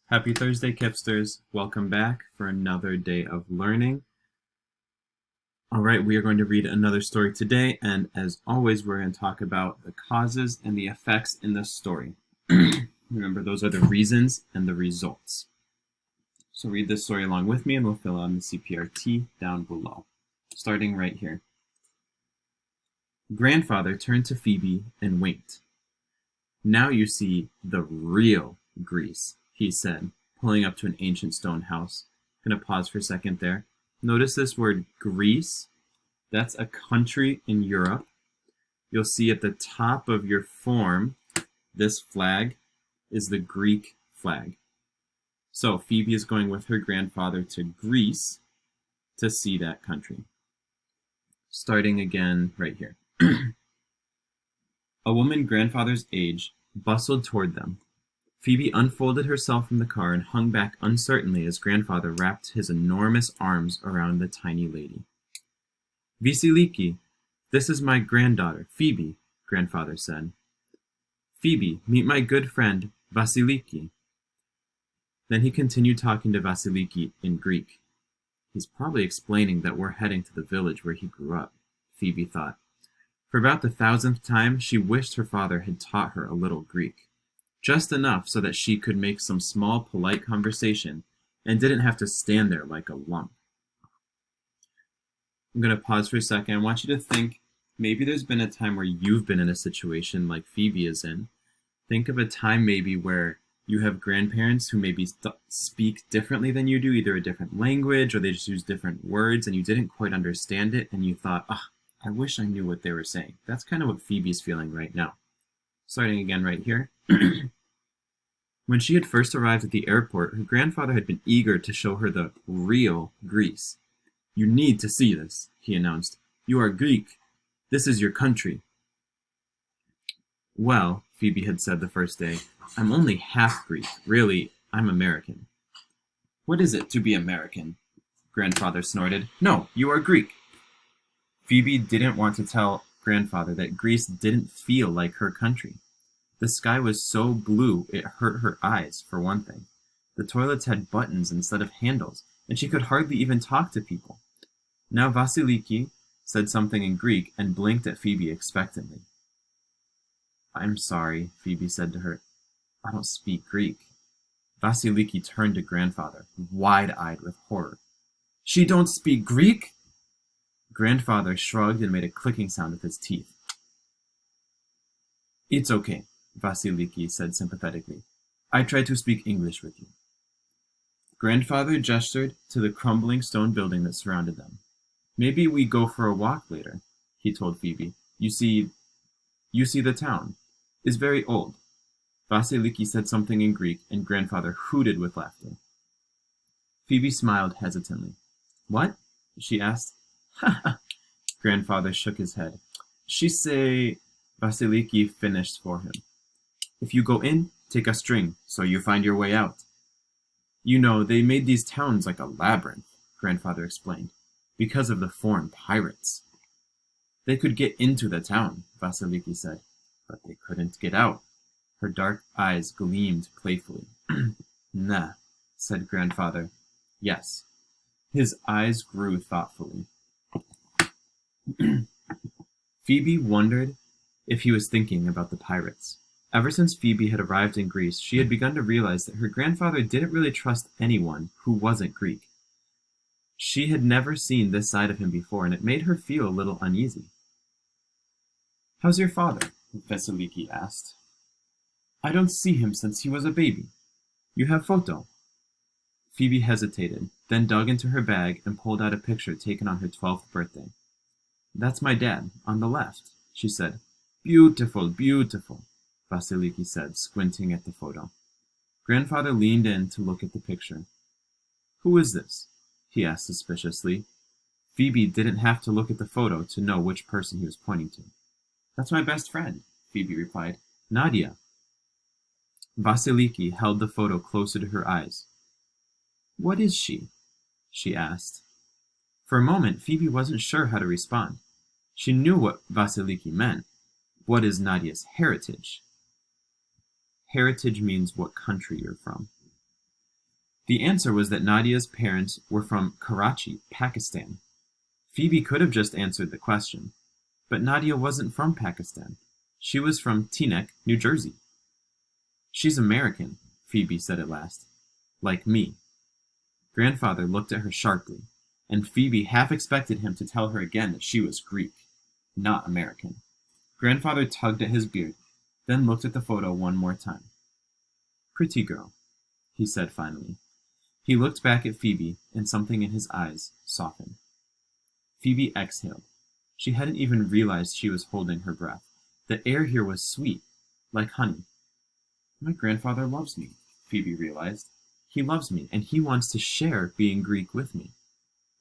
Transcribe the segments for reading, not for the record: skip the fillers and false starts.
Happy Thursday, Kipsters. Welcome back for another day of learning. All right, we are going to read another story today, and as always, we're going to talk about the causes and the effects in the story. Remember, those are the reasons and the results. So read this story along with me, and we'll fill out the CPRT down below. Starting right here. Grandfather turned to Phoebe and winked. "Now you see the real Greece," he said, pulling up to an ancient stone house. I'm going to pause for a second there. Notice this word Greece. That's a country in Europe. You'll see at the top of your form, this flag is the Greek flag. So Phoebe is going with her grandfather to Greece to see that country. Starting again right here. A woman grandfather's age bustled toward them. Phoebe unfolded herself from the car and hung back uncertainly as grandfather wrapped his enormous arms around the tiny lady. "Vasiliki, this is my granddaughter, Phoebe," grandfather said. "Phoebe, meet my good friend, Vasiliki." Then he continued talking to Vasiliki in Greek. He's probably explaining that we're heading to the village where he grew up, Phoebe thought. For about the 1000th time, she wished her father had taught her a little Greek. Just enough so that she could make some small, polite conversation and didn't have to stand there like a lump. I'm going to pause for a second. I want you to think, maybe there's been a time where you've been in a situation like Phoebe is in. Think of a time maybe where you have grandparents who maybe speak differently than you do, either a different language or they just use different words and you didn't quite understand it and you thought, I wish I knew what they were saying. That's kind of what Phoebe's feeling right now. Starting again right here. When she had first arrived at the airport, her grandfather had been eager to show her the real Greece. "You need to see this," he announced. "You are Greek. This is your country." "Well," Phoebe had said the first day, "I'm only half Greek. Really, I'm American." "What is it to be American?" grandfather snorted. "No, you are Greek." Phoebe didn't want to tell grandfather that Greece didn't feel like her country. The sky was so blue it hurt her eyes, for one thing. The toilets had buttons instead of handles, and she could hardly even talk to people. Now Vasiliki said something in Greek and blinked at Phoebe expectantly. "I'm sorry," Phoebe said to her. "I don't speak Greek." Vasiliki turned to grandfather, wide-eyed with horror. "She don't speak Greek?" Grandfather shrugged and made a clicking sound with his teeth. "It's okay," Vasiliki said sympathetically. "I try to speak English with you." Grandfather gestured to the crumbling stone building that surrounded them. "Maybe we go for a walk later," he told Phoebe. You see the town. It's very old." Vasiliki said something in Greek, and grandfather hooted with laughter. Phoebe smiled hesitantly. "What?" she asked. "Ha ha!" Grandfather shook his head. "She say," Vasiliki finished for him. "If you go in, take a string, so you find your way out." "You know, they made these towns like a labyrinth," grandfather explained, "because of the foreign pirates." "They could get into the town," Vasiliki said, "but they couldn't get out." Her dark eyes gleamed playfully. "Nah," said grandfather. "Yes." His eyes grew thoughtfully. Phoebe wondered if he was thinking about the pirates. Ever since Phoebe had arrived in Greece, she had begun to realize that her grandfather didn't really trust anyone who wasn't Greek. She had never seen this side of him before, and it made her feel a little uneasy. "How's your father?" Vasiliki asked. "I don't see him since he was a baby. You have photo?" Phoebe hesitated, then dug into her bag and pulled out a picture taken on her 12th birthday. "That's my dad, on the left," she said. "Beautiful, beautiful," Vasiliki said, squinting at the photo. Grandfather leaned in to look at the picture. "Who is this?" he asked suspiciously. Phoebe didn't have to look at the photo to know which person he was pointing to. "That's my best friend," Phoebe replied. "Nadia." Vasiliki held the photo closer to her eyes. "What is she?" she asked. For a moment, Phoebe wasn't sure how to respond. She knew what Vasiliki meant. What is Nadia's heritage? Heritage means what country you're from. The answer was that Nadia's parents were from Karachi, Pakistan. Phoebe could have just answered the question, but Nadia wasn't from Pakistan. She was from Teaneck, New Jersey. She's American, Phoebe said at last. Like me. Grandfather looked at her sharply, and Phoebe half expected him to tell her again that she was Greek, not American. Grandfather tugged at his beard, then looked at the photo one more time. Pretty girl, he said finally. He looked back at Phoebe, and something in his eyes softened. Phoebe exhaled. She hadn't even realized she was holding her breath. The air here was sweet, like honey. My grandfather loves me, Phoebe realized. He loves me, and he wants to share being Greek with me.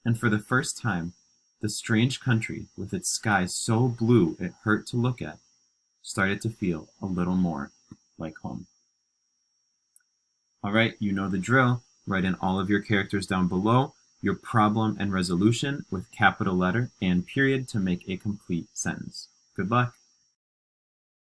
And for the first time, the strange country, with its sky so blue it hurt to look at, started to feel a little more like home. All right, you know the drill. Write in all of your characters down below, your problem and resolution with capital letter and period to make a complete sentence. Good luck.